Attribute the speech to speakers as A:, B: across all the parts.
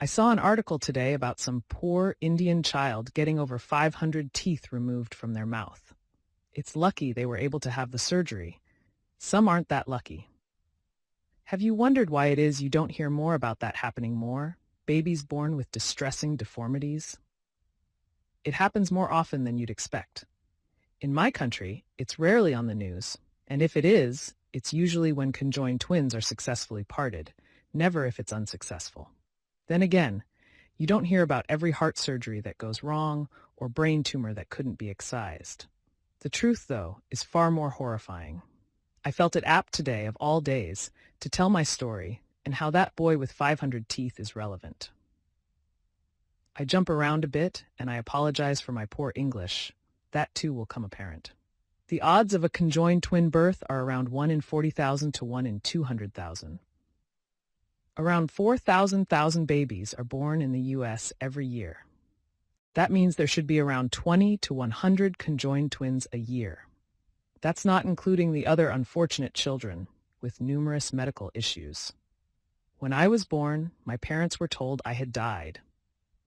A: I saw an article today about some poor Indian child getting over 500 teeth removed from their mouth. It's lucky they were able to have the surgery. Some aren't that lucky. Have you wondered why it is you don't hear more about that happening more? Babies born with distressing deformities? It happens more often than you'd expect. In my country, it's rarely on the news, and if it is, it's usually when conjoined twins are successfully parted, never if it's unsuccessful. Then again, you don't hear about every heart surgery that goes wrong or brain tumor that couldn't be excised. The truth, though, is far more horrifying. I felt it apt today, of all days, to tell my story and how that boy with 500 teeth is relevant. I jump around a bit, and I apologize for my poor English. That too will come apparent. The odds of a conjoined twin birth are around 1 in 40,000 to 1 in 200,000. Around 4,000 babies are born in the U.S. every year. That means there should be around 20 to 100 conjoined twins a year. That's not including the other unfortunate children with numerous medical issues. When I was born, my parents were told I had died.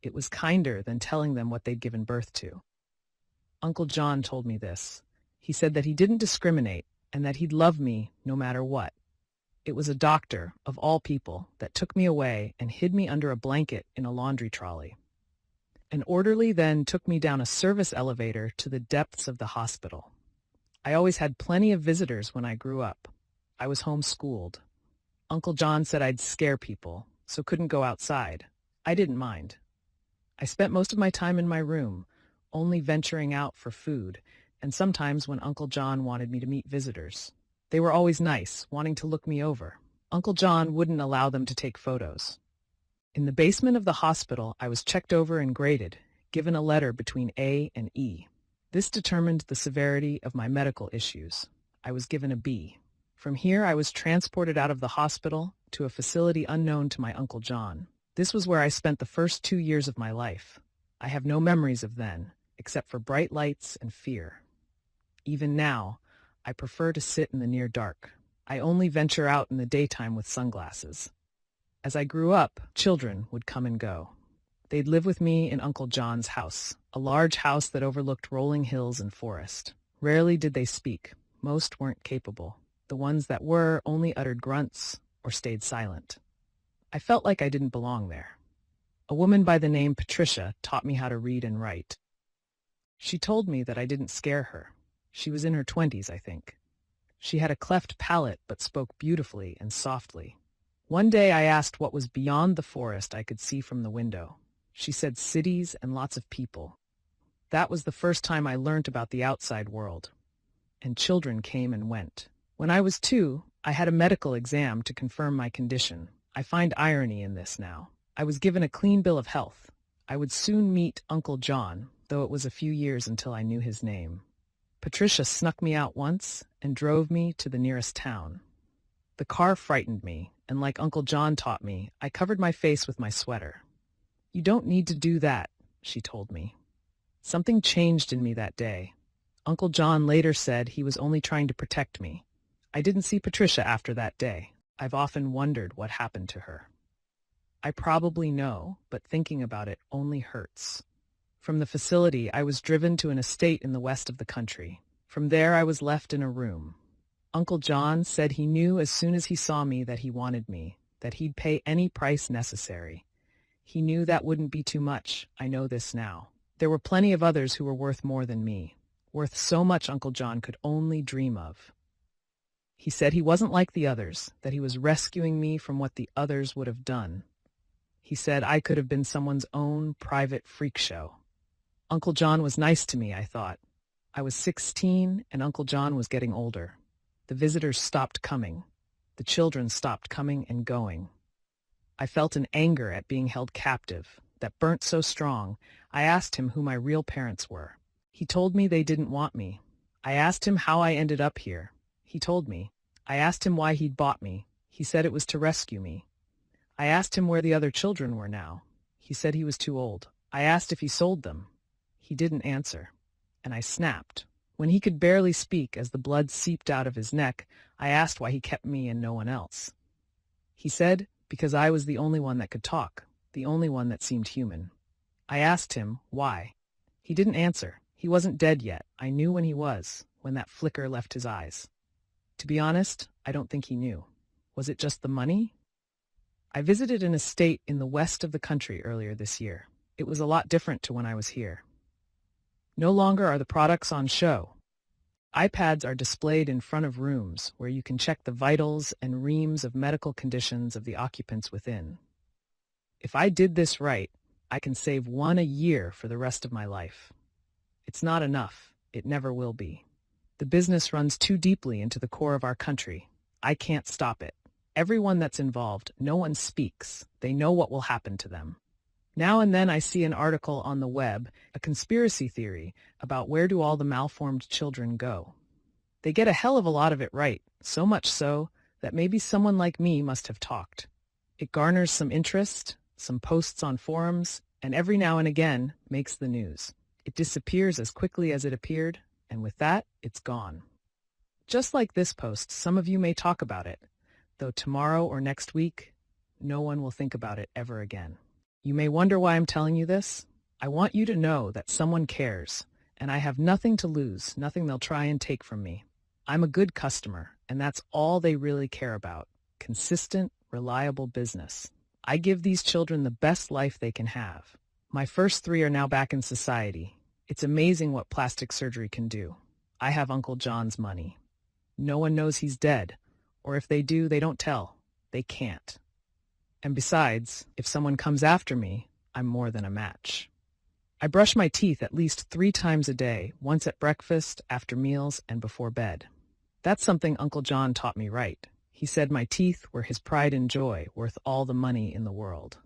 A: It was kinder than telling them what they'd given birth to. Uncle John told me this. He said that he didn't discriminate and that he'd love me no matter what. It was a doctor, of all people, that took me away and hid me under a blanket in a laundry trolley. An orderly then took me down a service elevator to the depths of the hospital. I always had plenty of visitors when I grew up. I was homeschooled. Uncle John said I'd scare people, so couldn't go outside. I didn't mind. I spent most of my time in my room, only venturing out for food, and sometimes when Uncle John wanted me to meet visitors. They were always nice, wanting to look me over. Uncle John wouldn't allow them to take photos. In the basement of the hospital, I was checked over and graded, given a letter between A and E. This determined the severity of my medical issues. I was given a B. From here, I was transported out of the hospital to a facility unknown to my Uncle John. This was where I spent the first 2 years of my life. I have no memories of then, except for bright lights and fear. Even now, I prefer to sit in the near dark. I only venture out in the daytime with sunglasses. As I grew up, children would come and go. They'd live with me in Uncle John's house, a large house that overlooked rolling hills and forest. Rarely did they speak. Most weren't capable. The ones that were only uttered grunts or stayed silent. I felt like I didn't belong there. A woman by the name Patricia taught me how to read and write. She told me that I didn't scare her. She was in her 20s, I think. She had a cleft palate but spoke beautifully and softly. One day I asked what was beyond the forest I could see from the window. She said cities and lots of people. That was the first time I learned about the outside world. And children came and went. When I was 2, I had a medical exam to confirm my condition. I find irony in this now. I was given a clean bill of health. I would soon meet Uncle John, though it was a few years until I knew his name. Patricia snuck me out once and drove me to the nearest town. The car frightened me, and like Uncle John taught me, I covered my face with my sweater. "You don't need to do that," she told me. Something changed in me that day. Uncle John later said he was only trying to protect me. I didn't see Patricia after that day. I've often wondered what happened to her. I probably know, but thinking about it only hurts. From the facility, I was driven to an estate in the west of the country. From there, I was left in a room. Uncle John said he knew as soon as he saw me that he wanted me, that he'd pay any price necessary. He knew that wouldn't be too much. I know this now. There were plenty of others who were worth more than me, worth so much Uncle John could only dream of. He said he wasn't like the others, that he was rescuing me from what the others would have done. He said I could have been someone's own private freak show. Uncle John was nice to me, I thought. I was 16, and Uncle John was getting older. The visitors stopped coming. The children stopped coming and going. I felt an anger at being held captive that burnt so strong. I asked him who my real parents were. He told me they didn't want me. I asked him how I ended up here. He told me. I asked him why he'd bought me. He said it was to rescue me. I asked him where the other children were now. He said he was too old. I asked if he sold them. He didn't answer, and I snapped. When he could barely speak as the blood seeped out of his neck, I asked why he kept me and no one else. He said, because I was the only one that could talk. the only one that seemed human. I asked him, why? He didn't answer. He wasn't dead yet. I knew when he was, when that flicker left his eyes. To be honest, I don't think he knew. Was it just the money? I visited an estate in the west of the country earlier this year. It was a lot different to when I was here. No longer are the products on show. iPads are displayed in front of rooms where you can check the vitals and reams of medical conditions of the occupants within. If I did this right, I can save one a year for the rest of my life. It's not enough. It never will be. The business runs too deeply into the core of our country. I can't stop it. Everyone that's involved, no one speaks. They know what will happen to them. Now and then I see an article on the web, a conspiracy theory about where do all the malformed children go. They get a hell of a lot of it right, so much so that maybe someone like me must have talked. It garners some interest, some posts on forums, and every now and again makes the news. It disappears as quickly as it appeared, and with that, it's gone. Just like this post, some of you may talk about it, though tomorrow or next week, no one will think about it ever again. You may wonder why I'm telling you this. I want you to know that someone cares, and I have nothing to lose, nothing they'll try and take from me. I'm a good customer, and that's all they really care about. Consistent, reliable business. I give these children the best life they can have. My first 3 are now back in society. It's amazing what plastic surgery can do. I have Uncle John's money. No one knows he's dead, or if they do, they don't tell. They can't. And besides, if someone comes after me, I'm more than a match. I brush my teeth at least 3 times a day, once at breakfast, after meals, and before bed. That's something Uncle John taught me right. He said my teeth were his pride and joy, worth all the money in the world.